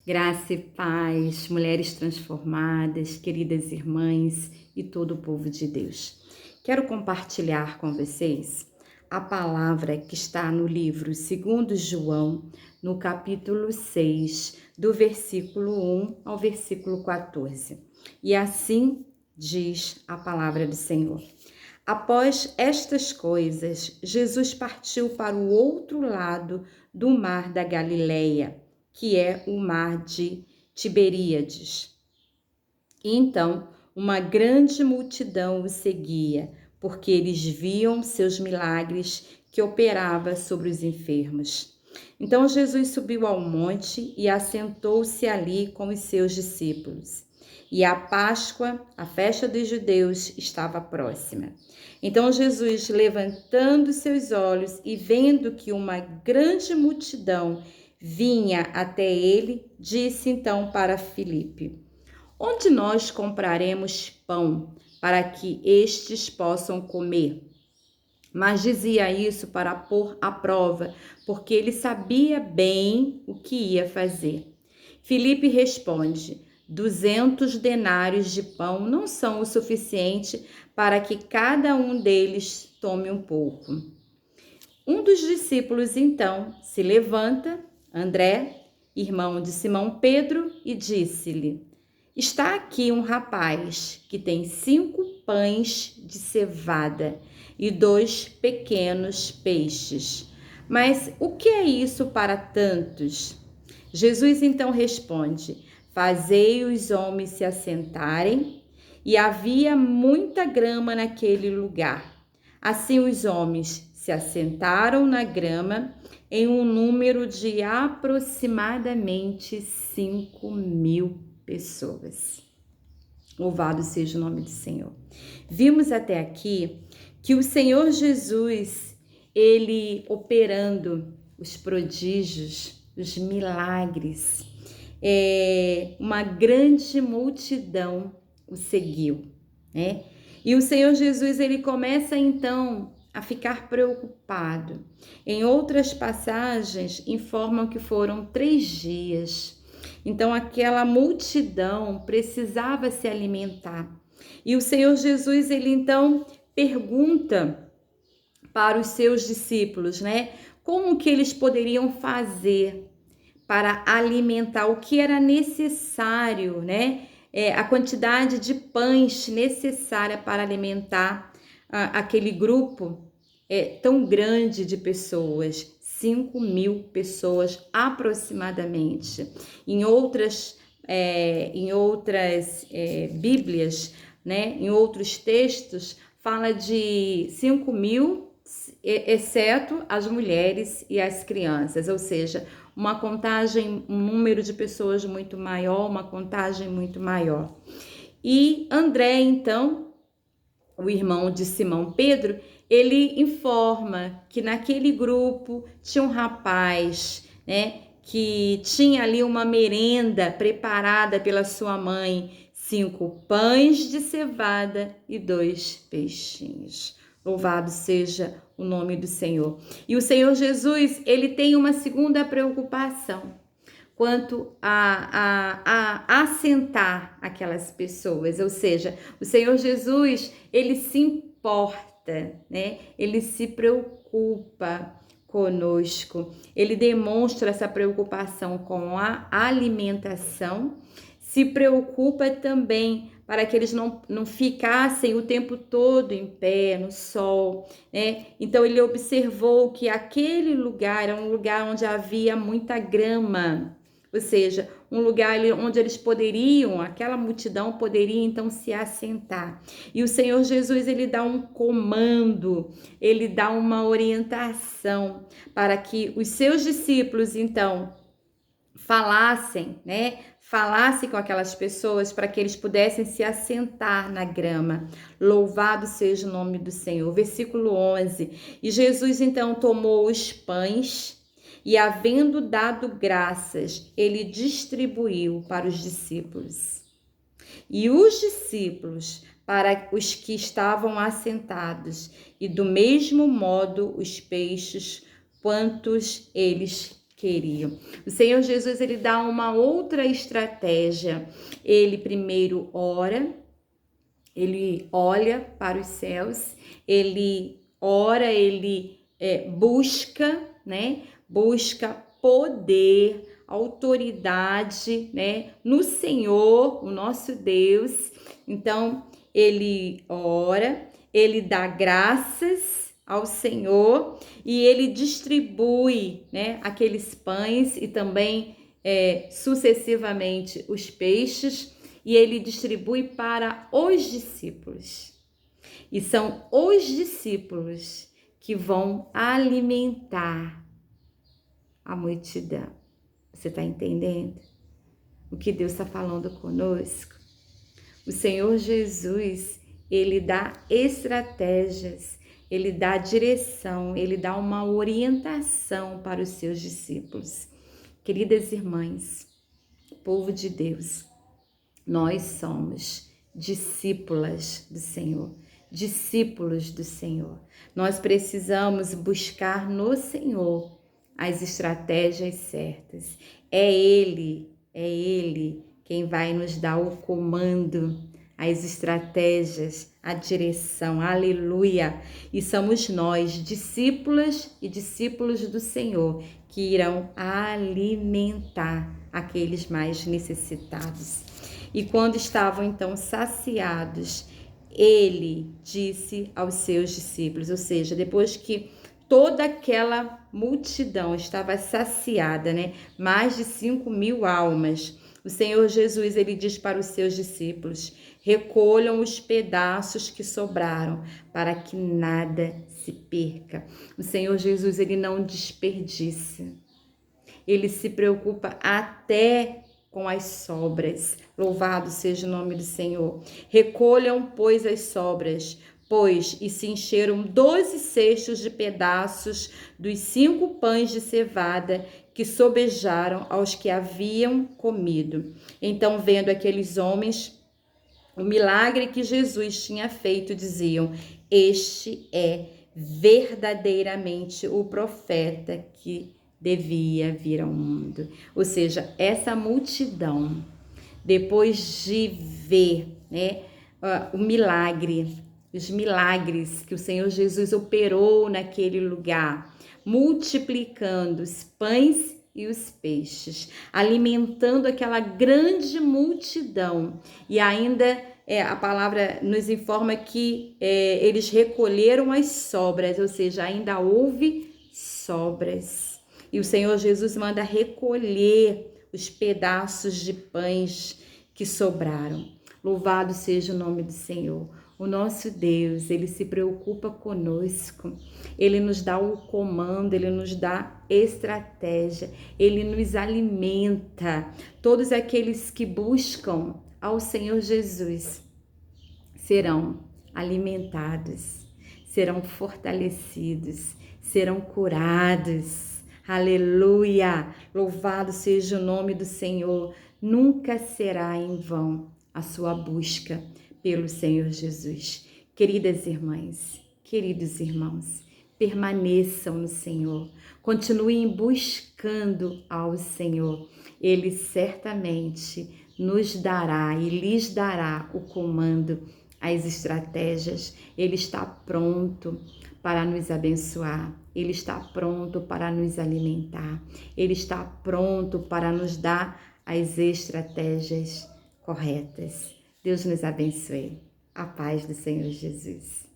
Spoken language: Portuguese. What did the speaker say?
Graça e paz, mulheres transformadas, queridas irmãs e todo o povo de Deus. Quero compartilhar com vocês a palavra que está no livro 2 João, no capítulo 6, do versículo 1 ao versículo 14. E assim diz a palavra do Senhor. Após estas coisas, Jesus partiu para o outro lado do mar da Galileia, que é o mar de Tiberíades. E então, uma grande multidão o seguia, porque eles viam seus milagres que operava sobre os enfermos. Então Jesus subiu ao monte e assentou-se ali com os seus discípulos. E a Páscoa, a festa dos judeus, estava próxima. Então Jesus, levantando seus olhos e vendo que uma grande multidão vinha até ele, disse então para Filipe: onde nós compraremos pão para que estes possam comer? Mas dizia isso para pôr à prova, porque ele sabia bem o que ia fazer. Filipe responde: 200 denários de pão não são o suficiente para que cada um deles tome um pouco. Um dos discípulos, então, se levanta, André, irmão de Simão Pedro, e disse-lhe: está aqui um rapaz que tem 5 pães de cevada e 2 pequenos peixes. Mas o que é isso para tantos? Jesus então responde: fazei os homens se assentarem. E havia muita grama naquele lugar. Assim os homens se assentaram na grama em um número de aproximadamente 5.000 pessoas. Louvado seja o nome do Senhor. Vimos até aqui que o Senhor Jesus, ele operando os prodígios, os milagres, uma grande multidão o seguiu, né? E o Senhor Jesus, ele começa então a ficar preocupado. Em outras passagens, informam que foram 3 dias. Então, aquela multidão precisava se alimentar. E o Senhor Jesus, ele então pergunta para os seus discípulos, né? Como que eles poderiam fazer para alimentar, o que era necessário, né? A quantidade de pães necessária para alimentar aquele grupo tão grande de pessoas, 5.000 pessoas aproximadamente. Em outras Bíblias, né, em outros textos, fala de 5.000, exceto as mulheres e as crianças, ou seja, uma contagem, um número de pessoas muito maior, uma contagem muito maior. E André, então, o irmão de Simão Pedro, ele informa que naquele grupo tinha um rapaz, né, que tinha ali uma merenda preparada pela sua mãe, 5 pães de cevada e 2 peixinhos. Louvado seja o nome do Senhor. E o Senhor Jesus, ele tem uma segunda preocupação quanto a assentar aquelas pessoas, ou seja, o Senhor Jesus, ele se importa, né? Ele se preocupa conosco, ele demonstra essa preocupação com a alimentação, se preocupa também para que eles não ficassem o tempo todo em pé, no sol, né? Então ele observou que aquele lugar era um lugar onde havia muita grama, ou seja, um lugar onde eles poderiam, aquela multidão poderia então se assentar. E o Senhor Jesus, ele dá um comando, ele dá uma orientação para que os seus discípulos então falassem, né? Falasse com aquelas pessoas para que eles pudessem se assentar na grama. Louvado seja o nome do Senhor. Versículo 11. E Jesus então tomou os pães e, havendo dado graças, ele distribuiu para os discípulos. E os discípulos para os que estavam assentados, e do mesmo modo os peixes, quantos eles queriam. O Senhor Jesus, ele dá uma outra estratégia. Ele primeiro ora, ele olha para os céus, ele ora, ele busca, né? Busca poder, autoridade, né? No Senhor, o nosso Deus. Então, ele ora, ele dá graças ao Senhor e ele distribui, né, aqueles pães e também sucessivamente os peixes, e ele distribui para os discípulos. E são os discípulos que vão alimentar a multidão. Você está entendendo o que Deus está falando conosco? O Senhor Jesus, ele dá estratégias, ele dá direção, ele dá uma orientação para os seus discípulos. Queridas irmãs, povo de Deus, nós somos discípulas do Senhor, discípulos do Senhor. Nós precisamos buscar no Senhor as estratégias certas. É Ele quem vai nos dar o comando, as estratégias, a direção, aleluia. E somos nós, discípulas e discípulos do Senhor, que irão alimentar aqueles mais necessitados. E quando estavam então saciados, ele disse aos seus discípulos, ou seja, depois que toda aquela multidão estava saciada, né? Mais de 5.000 almas. O Senhor Jesus, ele diz para os seus discípulos: recolham os pedaços que sobraram, para que nada se perca. O Senhor Jesus, ele não desperdiça. Ele se preocupa até com as sobras. Louvado seja o nome do Senhor. Recolham, pois, as sobras, e se encheram 12 cestos de pedaços dos 5 pães de cevada que sobejaram aos que haviam comido. Então, vendo aqueles homens o milagre que Jesus tinha feito, diziam: este é verdadeiramente o profeta que devia vir ao mundo. Ou seja, essa multidão, depois de ver, né, o milagre, os milagres que o Senhor Jesus operou naquele lugar, multiplicando os pães e os peixes, alimentando aquela grande multidão, e ainda a palavra nos informa que eles recolheram as sobras, ou seja, ainda houve sobras. E o Senhor Jesus manda recolher os pedaços de pães que sobraram. Louvado seja o nome do Senhor. O nosso Deus, ele se preocupa conosco. Ele nos dá o comando, ele nos dá estratégia, ele nos alimenta. Todos aqueles que buscam ao Senhor Jesus serão alimentados, serão fortalecidos, serão curados. Aleluia! Louvado seja o nome do Senhor. Nunca será em vão a sua busca pelo Senhor Jesus. Queridas irmãs, queridos irmãos, permaneçam no Senhor. Continuem buscando ao Senhor. Ele certamente nos dará e lhes dará o comando, as estratégias. Ele está pronto para nos abençoar. Ele está pronto para nos alimentar. Ele está pronto para nos dar as estratégias corretas. Deus nos abençoe. A paz do Senhor Jesus.